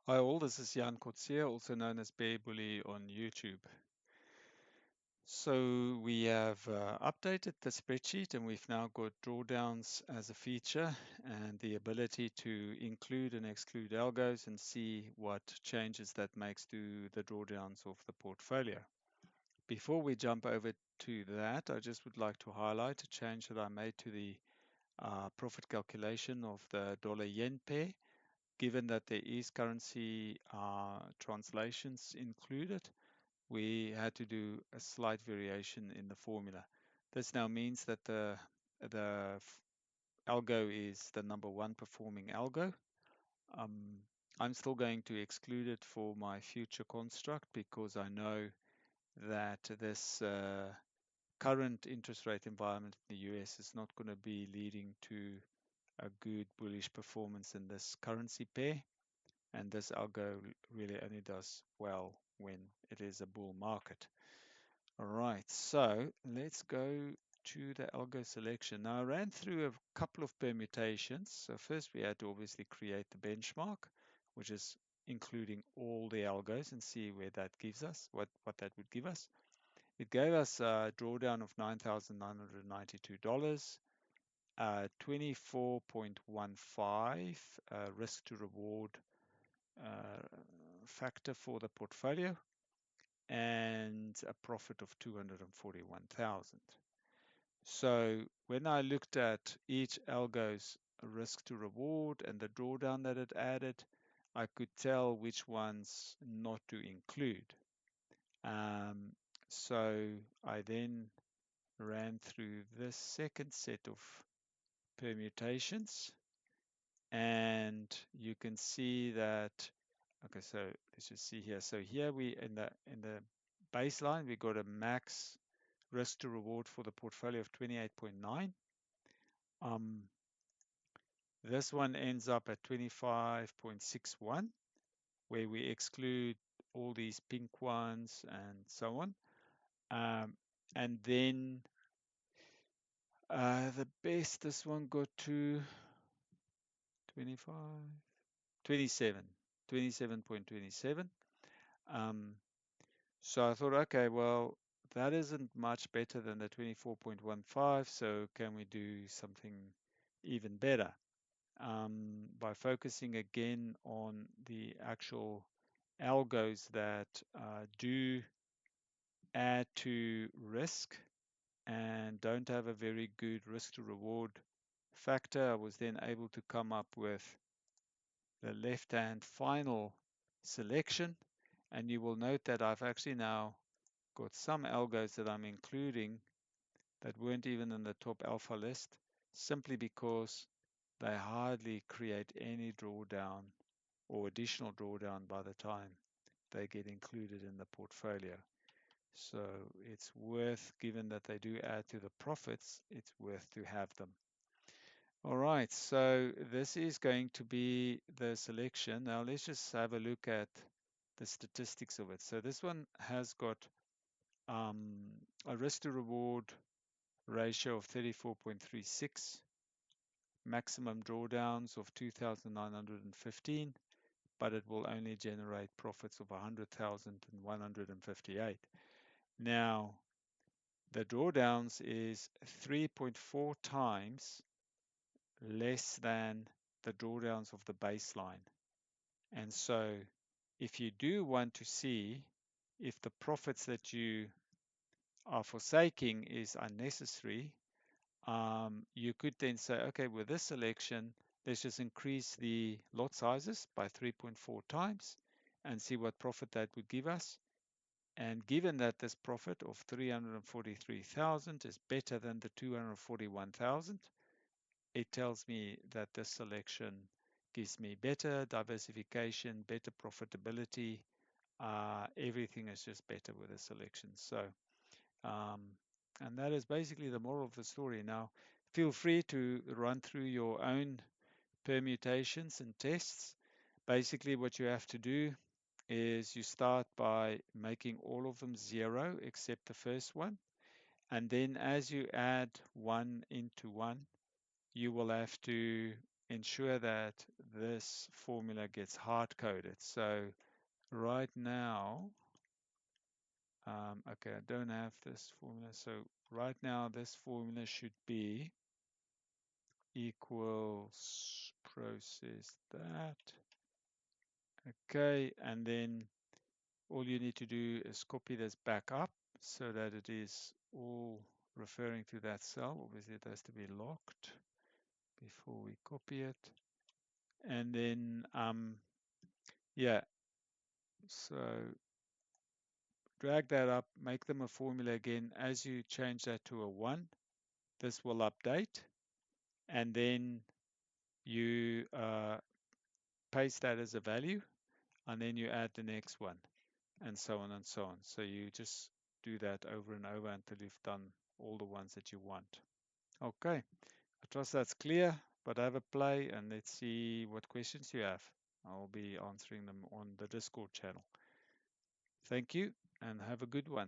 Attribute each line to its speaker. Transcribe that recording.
Speaker 1: Hi all, this is Jan Kotze, also known as Bear Bully on YouTube. So we have updated the spreadsheet and we've now got drawdowns as a feature and the ability to include and exclude algos and see what changes that makes to the drawdowns of the portfolio. Before we jump over to that, I just would like to highlight a change that I made to the profit calculation of the dollar yen pair. Given that there is currency translations included, we had to do a slight variation in the formula. This now means that the algo is the number one performing algo. Um, I'm still going to exclude it for my future construct because I know that this current interest rate environment in the US is not going to be leading to a good bullish performance in this currency pair. And this algo really only does well when it is a bull market. All right, so let's go to the algo selection. Now I ran through a couple of permutations. So first we had to obviously create the benchmark, which is including all the algos, and see where that gives us, what that would give us. It gave us a drawdown of $9,992, 24.15 risk to reward uh, factor for the portfolio and a profit of 241,000. So when I looked at each algo's risk to reward and the drawdown that it added, I could tell which ones not to include. Um, so I then ran through this second set of permutations, and you can see that. Okay, so let's just see here. So here we in the baseline we got a max risk to reward for the portfolio of 28.9. Um, this one ends up at 25.61, where we exclude all these pink ones and so on. Um, and then the best this one got to 25, 27, 27.27. Um, So I thought, okay, well, that isn't much better than the 24.15, so can we do something even better? By focusing again on the actual algos that do add to risk and don't have a very good risk to reward factor, I was then able to come up with the left-hand final selection. And you will note that I've actually now got some algos that I'm including that weren't even in the top alpha list simply because they hardly create any drawdown or additional drawdown by the time they get included in the portfolio. So it's worth, given that they do add to the profits, it's worth to have them. All right, so this is going to be the selection. Now let's just have a look at the statistics of it. So this one has got a risk to reward ratio of 34.36, maximum drawdowns of 2,915, but it will only generate profits of 100,158. Now, the drawdowns is 3.4 times less than the drawdowns of the baseline. And so if you do want to see if the profits that you are forsaking is unnecessary, you could then say, okay, with this selection, let's just increase the lot sizes by 3.4 times and see what profit that would give us. And given that this profit of 343,000 is better than the 241,000, it tells me that this selection gives me better diversification, better profitability. Everything is just better with the selection. So um, and that is basically the moral of the story. Now, feel free to run through your own permutations and tests. Basically, what you have to do is you start by making all of them zero except the first one. And then as you add one into one, you will have to ensure that this formula gets hard-coded. So right now, okay, I don't have this formula. So right now, this formula should be equals process that. Okay, and then all you need to do is copy this back up so that it is all referring to that cell. Obviously, it has to be locked before we copy it. And then, yeah, so drag that up, make them a formula again. As you change that to a 1, this will update. And then you paste that as a value, and then you add the next one, and so on and so on. So you just do that over and over until you've done all the ones that you want. Okay, I trust that's clear, but have a play and let's see what questions you have. I'll be answering them on the Discord channel. Thank you and have a good one.